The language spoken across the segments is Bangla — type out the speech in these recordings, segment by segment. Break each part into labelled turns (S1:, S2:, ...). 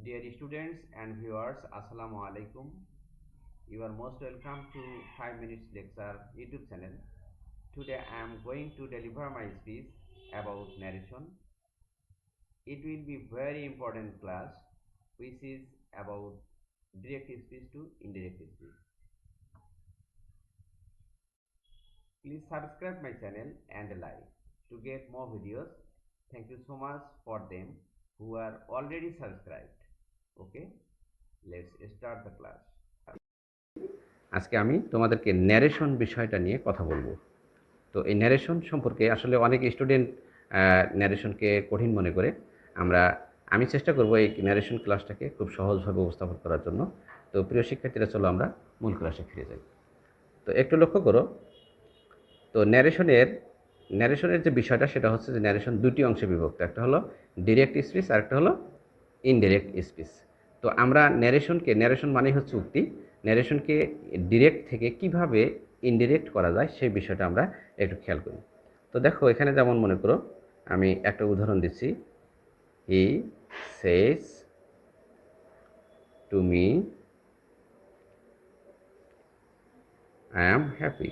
S1: Dear students and viewers, Assalamu alaikum. You are most welcome to 5 Minutes Lecture YouTube channel. Today I am going to deliver my speech about narration. It will be very important class which is about direct speech to indirect speech. Please subscribe my channel and like to get more videos. Thank you so much for them who are already subscribed. Okay, let's start the class. আজকে আমি তোমাদেরকে ন্যারেশন বিষয়টা নিয়ে কথা বলবো। তো এই ন্যারেশন সম্পর্কে আসলে অনেক স্টুডেন্ট ন্যারেশনকে কঠিন মনে করে। আমি চেষ্টা করব এই ন্যারেশন ক্লাসটাকে খুব সহজভাবে উপস্থাপন করার জন্য। তো প্রিয় শিক্ষার্থীরা, চলো আমরা মূল ক্লাসে ফিরে যাই। তো একটু লক্ষ্য করো, তো ন্যারেশনের যে বিষয়টা সেটা হচ্ছে যে ন্যারেশন দুটি অংশে বিভক্ত। একটা হলো ডিরেক্ট স্পিচ আর একটা হলো ইনডিরেক্ট স্পিচ। তো আমরা ন্যারেশন মানেই হচ্ছে উক্তি। ন্যারেশনকে ডিরেক্ট থেকে কিভাবে ইনডিরেক্ট করা যায় সেই বিষয়টা আমরা একটু খেয়াল করি। তো দেখো, এখানে যেমন মনে করো, আমি একটা উদাহরণ দিচ্ছি। He says to me I am happy.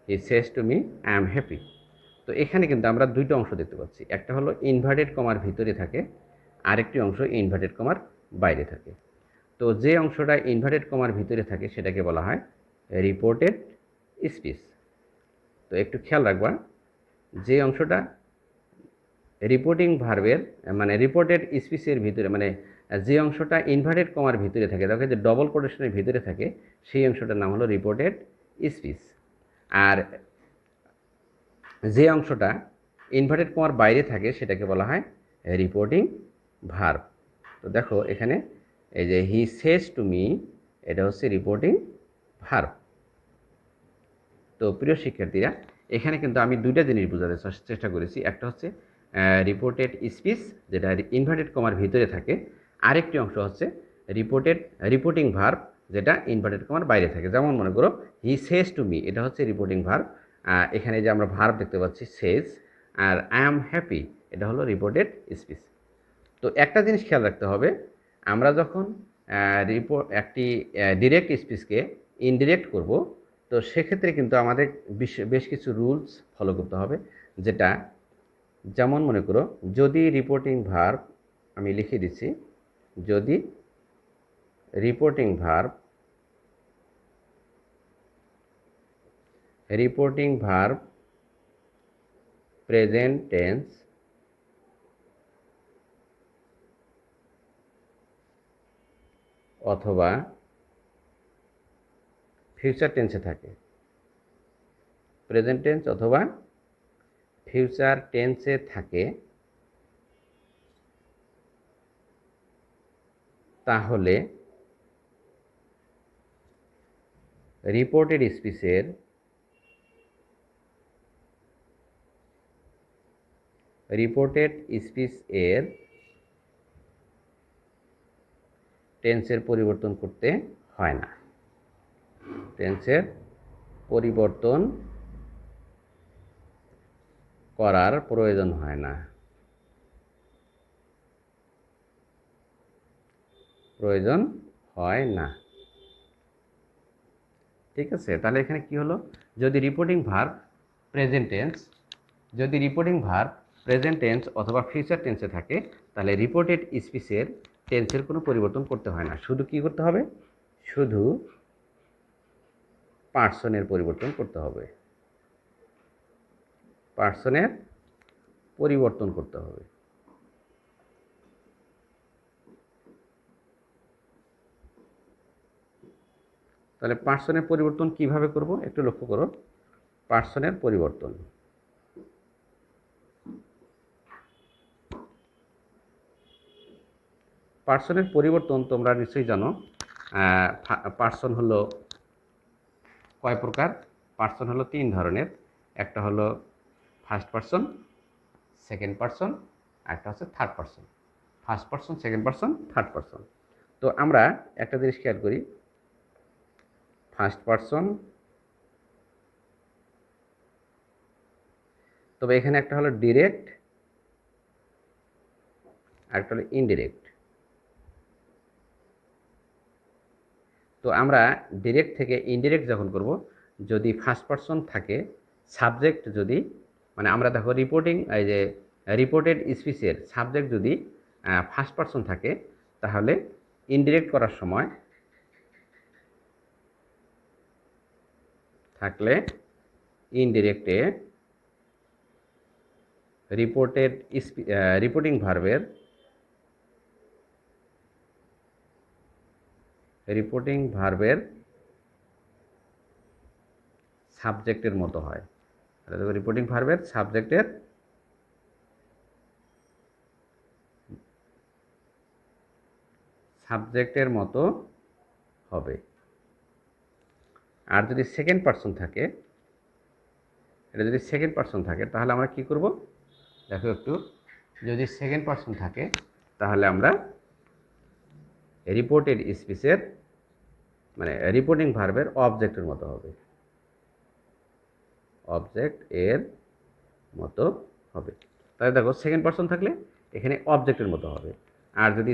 S1: He says to me I am happy. তো এখানে কিন্তু আমরা দুইটা অংশ দেখতে পাচ্ছি। একটা হলো ইনভার্টেড কমার ভিতরে থাকে, আরেকটি অংশ ইনভার্টেড কমার বাইরে থাকে। তো যে অংশটা ইনভার্টেড কমার ভিতরে থাকে সেটাকে বলা হয় রিপোর্টেড স্পিচ। তো একটু খেয়াল রাখবা, যে অংশটা রিপোর্টিং ভার্বের মানে রিপোর্টেড স্পিচের ভিতরে, মানে যে অংশটা ইনভার্টেড কমার ভিতরে থাকে, দেখো যে ডবল কোটেশনের ভিতরে থাকে, সেই অংশটার নাম হলো রিপোর্টেড স্পিচ। আর যে অংশটা ইনভার্টেড কমার বাইরে থাকে সেটাকে বলা হয় রিপোর্টিং ভার্ব। তো দেখো এখানে এই যে হি সেজ টু মি, এটা হচ্ছে রিপোর্টিং ভার্ব। তো প্রিয় শিক্ষার্থীরা, এখানে কিন্তু আমি দুইটা জিনিস বোঝাতে চেষ্টা করেছি। একটা হচ্ছে রিপোর্টেড স্পিচ, যেটা ইনভার্টেড কমার ভিতরে থাকে। আরেকটি অংশ হচ্ছে রিপোর্টিং ভার্ব, যেটা ইনভার্টেড কমার বাইরে থাকে। যেমন মনে করো, হি সেজ টু মি, এটা হচ্ছে রিপোর্টিং ভার্ব। এখানে যে আমরা ভার্ব দেখতে পাচ্ছি সেজ, আর আই অ্যাম হ্যাপি, এটা হলো রিপোর্টেড স্পিচ। তো একটা জিনিস খেয়াল রাখতে হবে, আমরা যখন একটি ডিরেক্ট স্পিচকে ইনডিরেক্ট করব, তো সেক্ষেত্রে কিন্তু আমাদের বেশ কিছু রুলস ফলো করতে হবে। যেটা যেমন মনে করো, যদি রিপোর্টিং ভার্ব, আমি লিখে দিচ্ছি, যদি রিপোর্টিং ভার্ব প্রেজেন্ট টেন্স অথবা ফিউচার টেন্সে থাকে, প্রেজেন্ট টেন্স অথবা ফিউচার টেন্সে থাকে, তাহলে রিপোর্টেড স্পিচের টেন্সের পরিবর্তন করতে হয় না। টেন্সের পরিবর্তন করার প্রয়োজন হয় না। ঠিক আছে, তাহলে এখানে কি হলো, যদি রিপোর্টিং ভার্ব প্রেজেন্ট টেন্স অথবা ফিউচার টেন্সে থাকে, তাহলে রিপোর্টেড স্পিচের টেন্সের কোনো পরিবর্তন করতে হয় না। শুধু কি করতে হবে, শুধু পার্সনের পরিবর্তন করতে হবে। তাহলে পার্সনের পরিবর্তন কিভাবে করব একটু লক্ষ্য করো। পার্সনের পরিবর্তন তোমরা নিশ্চয়ই জানো। পার্সন হলো কয় প্রকার? পার্সন হলো তিন ধরনের। একটা হলো ফার্স্ট পার্সন, সেকেন্ড পার্সন, একটা হচ্ছে third person. First person, second person, third person. তো আমরা একটা জিনিস খেয়াল করি, ফার্স্ট পার্সন, তবে এখানে একটা হলো ডিরেক্ট আরেকটা হলো ইনডিরেক্ট। তো আমরা ডিরেক্ট থেকে ইনডিরেক্ট যখন করব, যদি ফার্স্ট পারসন থাকে, সাবজেক্ট যদি, মানে আমরা দেখো রিপোর্টিং, এই যে রিপোর্টেড স্পিচের সাবজেক্ট যদি ফার্স্ট পারসন থাকে, তাহলে ইনডিরেক্ট করার সময় থাকলে ইনডিরেক্টে রিপোর্টিং ভার্বের সাবজেক্টের মতো হয়। রিপোর্টিং ভার্বের সাবজেক্টের মতো হবে। আর যদি সেকেন্ড পারসন থাকে, এটা যদি সেকেন্ড পারসন থাকে, তাহলে আমরা কি করব দেখো একটু, যদি সেকেন্ড পারসন থাকে তাহলে আমরা রিপোর্টেড স্পিচের মানে রিপোর্টিং ভার্বের অবজেক্টের মতো হবে, অবজেক্ট এর মতো হবে। তাহলে দেখো সেকেন্ড পারসন থাকলে এখানে অবজেক্টের মতো হবে, আর যদি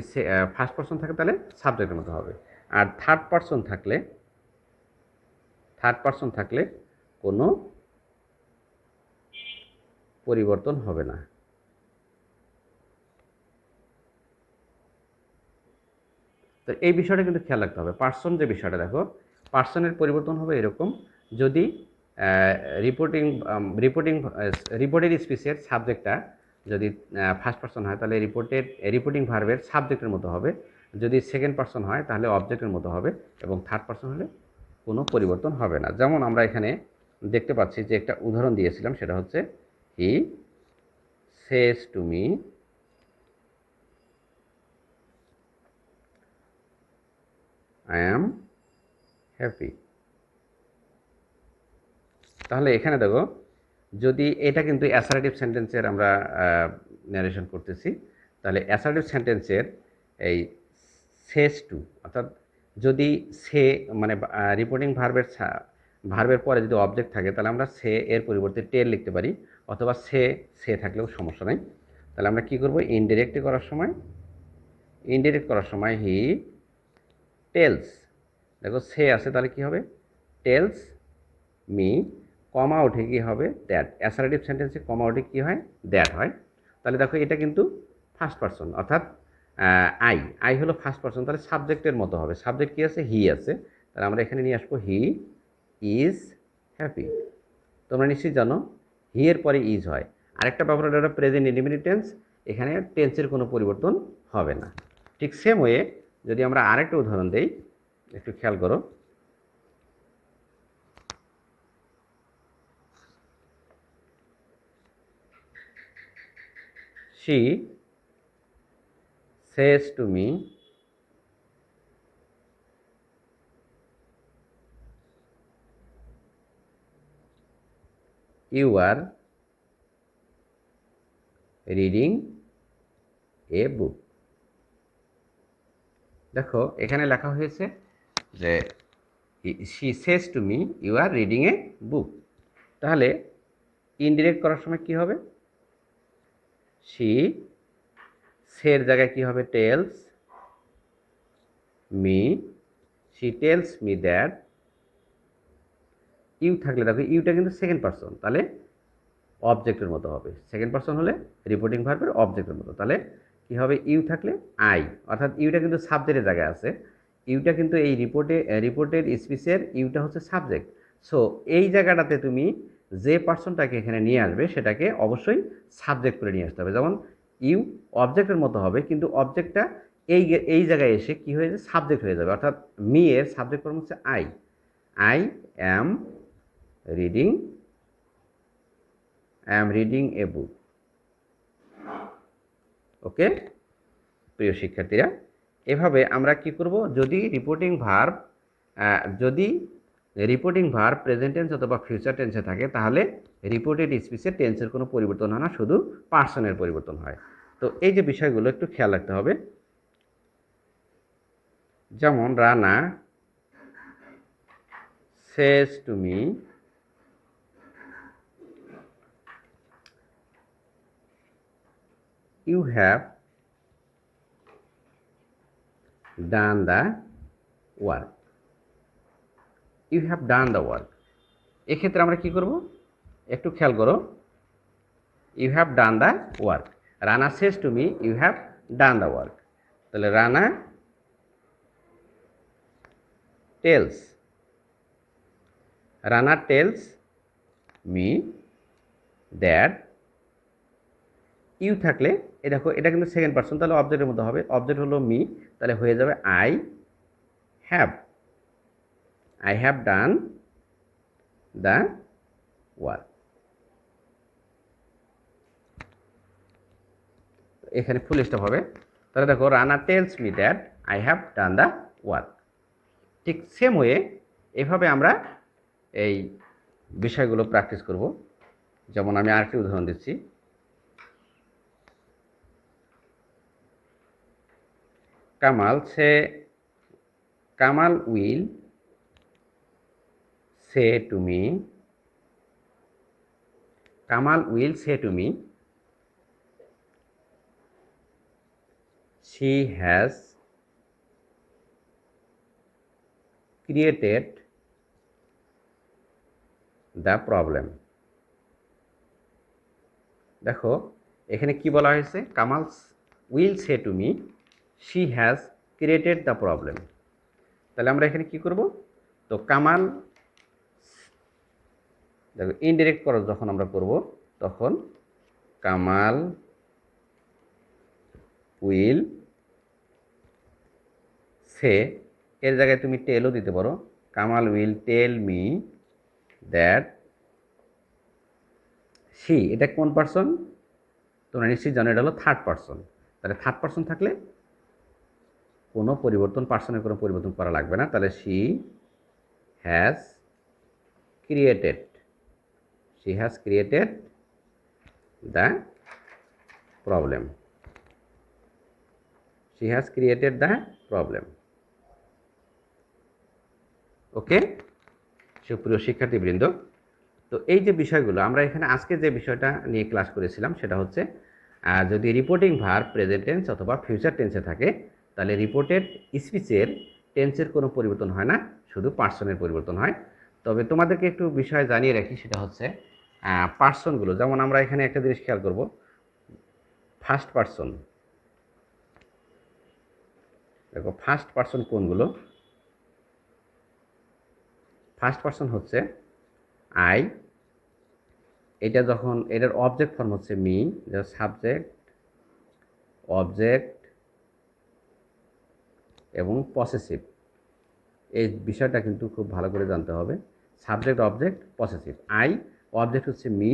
S1: ফার্স্ট পারসন থাকে তাহলে সাবজেক্টের মতো হবে। আর থার্ড পারসন থাকলে কোনো পরিবর্তন হবে না। তো এই বিষয়টা কিন্তু খেয়াল রাখতে হবে। পার্সন যে বিষয়টা দেখো, পার্সনের পরিবর্তন হবে এরকম, যদি রিপোর্টেড স্পিচের সাবজেক্টটা যদি ফার্স্ট পারসন হয়, তাহলে রিপোর্টিং ভার্বের সাবজেক্টের মতো হবে। যদি সেকেন্ড পারসন হয় তাহলে অবজেক্টের মতো হবে, এবং থার্ড পারসন হলে কোনো পরিবর্তন হবে না। যেমন আমরা এখানে দেখতে পাচ্ছি যে একটা উদাহরণ দিয়েছিলাম, সেটা হচ্ছে he says to me I am happy. তাহলে এখানে দেখো, যদি এটা কিন্তু অ্যাসার্টিভ সেন্টেন্সের আমরা ন্যারেশন করতেছি, তাহলে অ্যাসার্টিভ সেন্টেন্সের এই সেজ টু, অর্থাৎ যদি সে মানে রিপোর্টিং ভার্বের পরে যদি অবজেক্ট থাকে, তাহলে আমরা সে এর পরিবর্তে টেল লিখতে পারি, অথবা সে থাকলেও সমস্যা নেই। তাহলে আমরা কি করব, ইনডিরেক্ট করার সময় হি টেলস, দেখো সে আছে তাহলে কি হবে, টেলস মি, কমা উঠে কি হবে, দ্যাট। অ্যাসার্টিভ সেন্টেন্সে কমা উঠে কি হয়, দ্যাট হয়। তাহলে দেখো এটা কিন্তু ফার্স্ট পারসন, অর্থাৎ আই হলো ফার্স্ট পারসন, তাহলে সাবজেক্টের মতো হবে। সাবজেক্ট কি আছে, হি আছে, তাহলে আমরা এখানে নিয়ে আসবো হি ইজ হ্যাপি। তোমরা নিশ্চয়ই জানো হি এর পরে ইজ হয়। আরেকটা ব্যাপার হলো প্রেজেন্ট ইনডিফিনিট টেন্স, এখানে টেন্সের কোনো পরিবর্তন হবে না। ঠিক সেম ওয়ে যদি আমরা আরেকটা উদাহরণ দেই, একটু খেয়াল করো। She says to me, you are reading a book. দেখো এখানে লেখা হয়েছে যে she says to me you are reading a book। তাহলে ইনডিরেক্ট করার সময় কি হবে, she এর জায়গায় কি হবে, tells me, she tells me that। You থাকলে দেখো ইউটা কিন্তু সেকেন্ড পারসন, তাহলে অবজেক্টের মতো হবে। সেকেন্ড পারসন হলে রিপোর্টিং ভার্বের অবজেক্টের মতো, তাহলে কি হবে, ইউ থাকলে আই, অর্থাৎ ইউটা কিন্তু সাবজেক্টের জায়গায় আছে। ইউটা কিন্তু এই রিপোর্টেড স্পিচের ইউটা হচ্ছে সাবজেক্ট। সো এই জায়গাটাতে তুমি যে পার্সনটাকে এখানে নিয়ে আসবে সেটাকে অবশ্যই সাবজেক্ট করে নিয়ে আসতে হবে। যেমন ইউ অবজেক্টের মতো হবে, কিন্তু অবজেক্টটা এই জায়গায় এসে কি হয়ে যাবে, সাবজেক্ট হয়ে যাবে। অর্থাৎ মি এর সাবজেক্ট ফর্ম হচ্ছে আই অ্যাম রিডিং এ বুক। ওকে প্রিয় শিক্ষার্থীরা, এভাবে আমরা কি করব, যদি রিপোর্টিং ভার্ব প্রেজেন্ট টেন্স অথবা ফিউচার টেন্সে থাকে, তাহলে রিপোর্টেড স্পিচের টেন্সের কোনো পরিবর্তন হয় না, শুধু পার্সনের পরিবর্তন হয়। তো এই যে বিষয়গুলো একটু খেয়াল রাখতে হবে। যেমন Rana says to me you have done the work, you have done the work. এক্ষেত্রে আমরা কি করব, একটু খেয়াল করো, you have done the work, Rana says to me you have done the work. তাহলে Rana tells, Rana tells me that, you থাকলে এ দেখো এটা কিন্তু সেকেন্ড পারসন, তাহলে অবজেক্টের মতো হবে, অবজেক্ট হলো মি, তাহলে হয়ে যাবে I have done the work. এখানে ফুল স্টপ হবে। তাহলে দেখো Rana tells me that I have done the work. ঠিক সেম ওয়ে এভাবে আমরা এই বিষয়গুলো প্র্যাকটিস করব। যেমন আমি আরেকটি উদাহরণ দিচ্ছি, Kamal will say to me, Kamal will say to me she has created the problem। দেখো এখানে কি বলা হয়েছে, Kamal will say to me she has created the problem। তাহলে আমরা এখানে কি করব, তো কামাল, দেখো ইনডিরেক্ট খরচ যখন আমরা করব তখন কামাল উইল সে, এর জায়গায় তুমি টেলও দিতে পারো, Kamal will tell me that see, এটা কোন পার্সন তোমরা নিশ্চয়ই জানো, এটা হলো থার্ড পার্সন। তাহলে থার্ড পার্সন থাকলে কোনো পরিবর্তন, পার্সনের কোনো পরিবর্তন করা লাগবে না। তাহলে she has created the problem, she has created the problem. Okay সুপ্রিয় শিক্ষার্থীবৃন্দ, তো এই যে বিষয়গুলো আমরা এখানে আজকে যে বিষয়টা নিয়ে ক্লাস করেছিলাম সেটা হচ্ছে, যদি রিপোর্টিং ভার্ব প্রেজেন্ট টেন্স অথবা ফিউচার টেন্সে থাকে তাহলে রিপোর্টেড স্পিচের টেন্সের কোনো পরিবর্তন হয় না, শুধু পার্সনের পরিবর্তন হয়। তবে তোমাদেরকে একটু বিষয় জানিয়ে রাখি, সেটা হচ্ছে পার্সনগুলো, যেমন আমরা এখানে একটা জিনিস খেয়াল করব, ফার্স্ট পার্সন, দেখো ফার্স্ট পার্সন কোনগুলো, ফার্স্ট পার্সন হচ্ছে আই, এটা যখন এটার অবজেক্ট ফর্ম হচ্ছে মি, সাবজেক্ট অবজেক্ট এবং পসেসিভ, এই বিষয়টা কিন্তু খুব ভালো করে জানতে হবে। Subject object possessive, I object হচ্ছে মি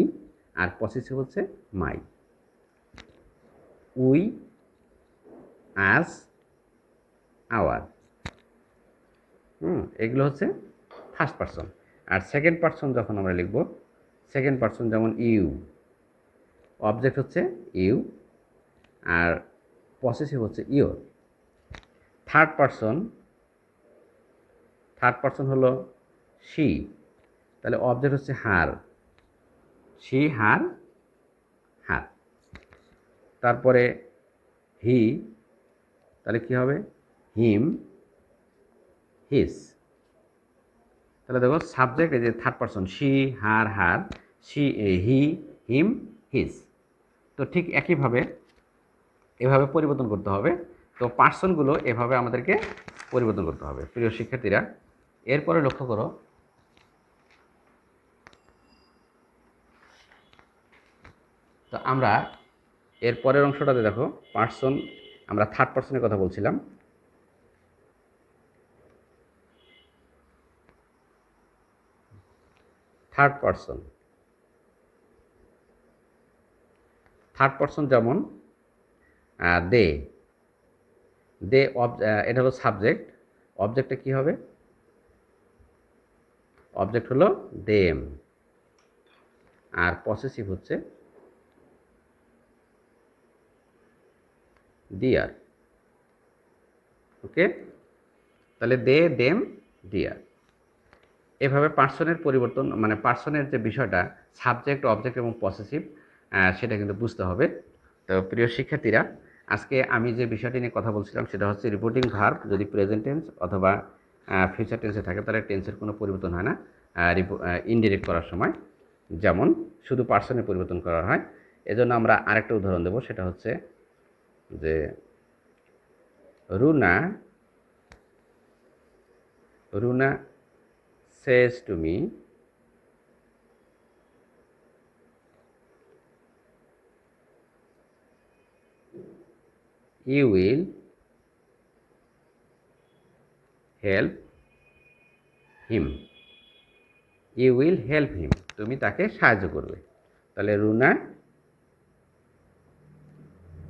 S1: আর পসেসিভ হচ্ছে মাই, উই আস আওয়ার, এগুলো হচ্ছে ফার্স্ট পার্সন। আর সেকেন্ড পার্সন যখন আমরা লিখব, সেকেন্ড পার্সন যেমন ইউ, অবজেক্ট হচ্ছে ইউ আর পসেসিভ হচ্ছে ইওর। থার্ড পার্সন হলো শি, তাহলে অবজেক্ট হচ্ছে হার, শি হার। তারপরে হি, তাহলে কি হবে হিম হিস। তাহলে দেখো সাবজেক্ট এই যে third person she her, she he him his. তো ঠিক একইভাবে এভাবে পরিবর্তন করতে হবে। তো পার্সনগুলো এভাবে আমাদেরকে পরিবর্তন করতে হবে প্রিয় শিক্ষার্থীরা। এরপরে লক্ষ্য করো, তো আমরা এর পরের অংশটাতে দেখো পার্সন, আমরা থার্ড পার্সনের কথা বলছিলাম। থার্ড পার্সন যেমন দে, এটা হলো সাবজেক্ট, অবজেক্টটা কি হবে, অবজেক্ট হলো দেম আর পসেসিভ হচ্ছে ডিয়ার। ওকে, তাহলে দে দেম ডিয়ার। এভাবে পার্সনের পরিবর্তন, মানে পার্সনের যে বিষয়টা সাবজেক্ট অবজেক্ট এবং পসেসিভ, সেটা কিন্তু বুঝতে হবে। তো প্রিয় শিক্ষার্থীরা, আজকে আমি যে বিষয়টি নিয়ে কথা বলছিলাম সেটা হচ্ছে রিপোর্টিং ভার্ব যদি প্রেজেন্ট টেন্স অথবা ফিউচার টেন্সে থাকে তাহলে টেন্সের কোনো পরিবর্তন হয় না ইনডিরেক্ট করার সময়, যেমন শুধু পার্সনের পরিবর্তন করা হয়। এজন্য আমরা আরেকটা উদাহরণ দেব, সেটা হচ্ছে যে Runa Runa says to me you will help him. You will help him, তুমি তাকে সাহায্য করবে। তাহলে রুনা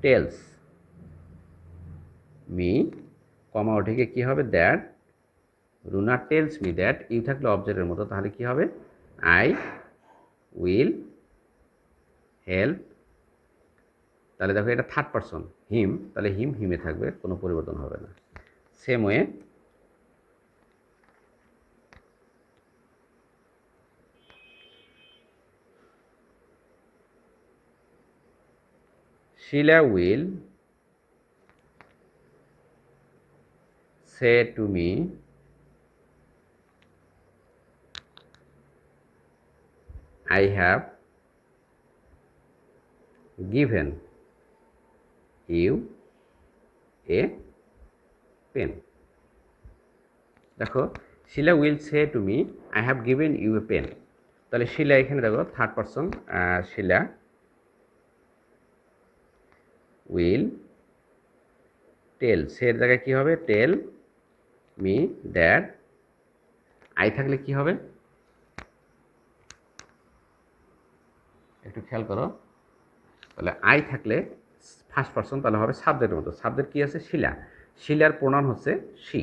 S1: টেলস মি, কমা উঠে গিয়ে কী হবে, that. Runa tells me that, you থাকলে অবজেক্টের মতো, তাহলে কী হবে, আই উইল হেল্প। তাহলে দেখো এটা থার্ড পারসন হিম, তাহলে হিম হিমে থাকবে, কোনো পরিবর্তন হবে না। Same way Sheila will say to me, I have given you a pen. দেখো Shila will say to me I have given you a pen, তাহলে শিলা এখানে দেখো third person, Shila will tell, say এর জায়গায় কী হবে, টেল মি দ্যাট। আই থাকলে কি হবে, একটু খেয়াল করো, তাহলে আই থাকলে ফার্স্ট পারসন, তাহলে হবে সাবজেক্টের মতো। সাবজেক্ট কী আছে, শিলা, শিলার প্রোনাউন হচ্ছে she.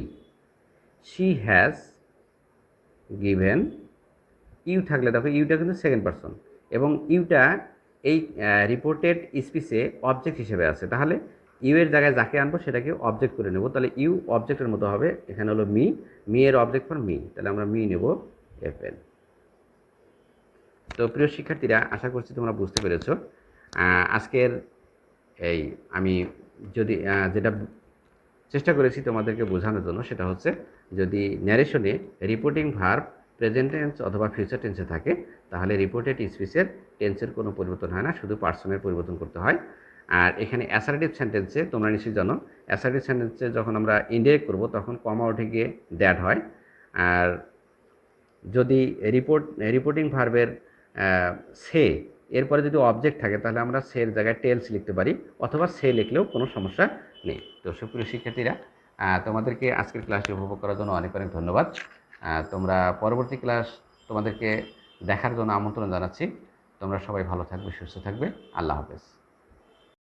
S1: She has given, you থাকলে দেখো ইউটা কিন্তু সেকেন্ড পারসন, এবং ইউটা এই রিপোর্টেড স্পিচে অবজেক্ট হিসেবে আছে, তাহলে ইউ এর জায়গায় যাকে আনবো সেটাকে অবজেক্ট করে নেব। তাহলে ইউ অবজেক্টের মতো হবে, এখানে হলো মি, মি এর অবজেক্ট ফর মি, তাহলে আমরা মি নেব এ পেন। তো প্রিয় শিক্ষার্থীরা, আশা করছি তোমরা বুঝতে পেরেছ। আজকের এই আমি যদি যেটা চেষ্টা করেছি তোমাদেরকে বোঝানোর জন্য, সেটা হচ্ছে যদি ন্যারেশনে রিপোর্টিং ভার্ব প্রেজেন্ট টেন্স অথবা ফিউচার টেন্সে থাকে তাহলে রিপোর্টেড স্পিচের টেন্সের কোনো পরিবর্তন হয় না, শুধু পার্সনের পরিবর্তন করতে হয়। আর এখানে অ্যাসার্টিভ সেন্টেন্সে তোমরা নিশ্চয়ই জানো, অ্যাসার্টিভ সেন্টেন্সে যখন আমরা ইনডিরেক্ট করব তখন কমা উঠে গিয়ে দ্যাট হয়। আর যদি রিপোর্টিং ভার্বের সে এরপরে যদি অবজেক্ট থাকে তাহলে আমরা সের জায়গায় টেলস লিখতে পারি, অথবা সে লিখলেও কোনো সমস্যা নেই। তো সুপ্রিয় শিক্ষার্থীরা, তোমাদেরকে আজকের ক্লাসটি উপভোগ করার জন্য অনেক অনেক ধন্যবাদ। তোমরা পরবর্তী ক্লাস তোমাদেরকে দেখার জন্য আমন্ত্রণ জানাচ্ছি। তোমরা সবাই ভালো থাকবে, সুস্থ থাকবে। আল্লাহ হাফেজ।